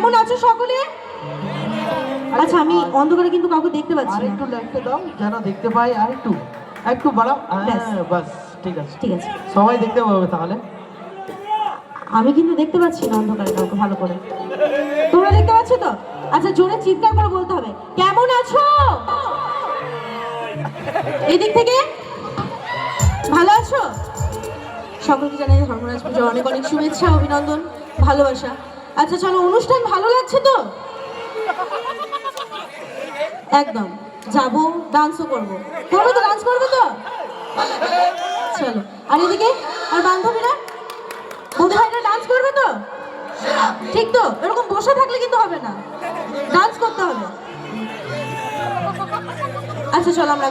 কেমন আছো সকলে? আচ্ছা আমি অন্ধকারে কিন্তু কাউকে দেখতে পাচ্ছি না। একটু লাইটটা দাও যেন দেখতে পাই, আর একটু বাড়াও। বাস ঠিক আছে, ঠিক আছে, সবাই দেখতে পাবে তাহলে। আমি কিন্তু দেখতে পাচ্ছি না অন্ধকারে কাউকে ভালো করে। তোমরা দেখতে পাচ্ছ তো? আচ্ছা জোরে চিৎকার করে বলতে হবে, কেমন আছো? এই দিক থেকে ভালো আছো? সকলকে জানাই ধর্মরাজ পুজোর অনেক অনেক শুভেচ্ছা, অভিনন্দন, ভালোবাসা। আচ্ছা চলো, অনুষ্ঠান ভালো লাগছে তো? একদম যাবো, ডান্সও করবো। করবে তো? ডান্স করবে তো? চলো। আর এদিকে আর বান্ধবীরা, বন্ধু ভাইরা ডান্স করবে তো? ঠিক তো? এরকম বসে থাকলে কিন্তু হবে না, ডান্স করতে হবে। আচ্ছা চলো আমরা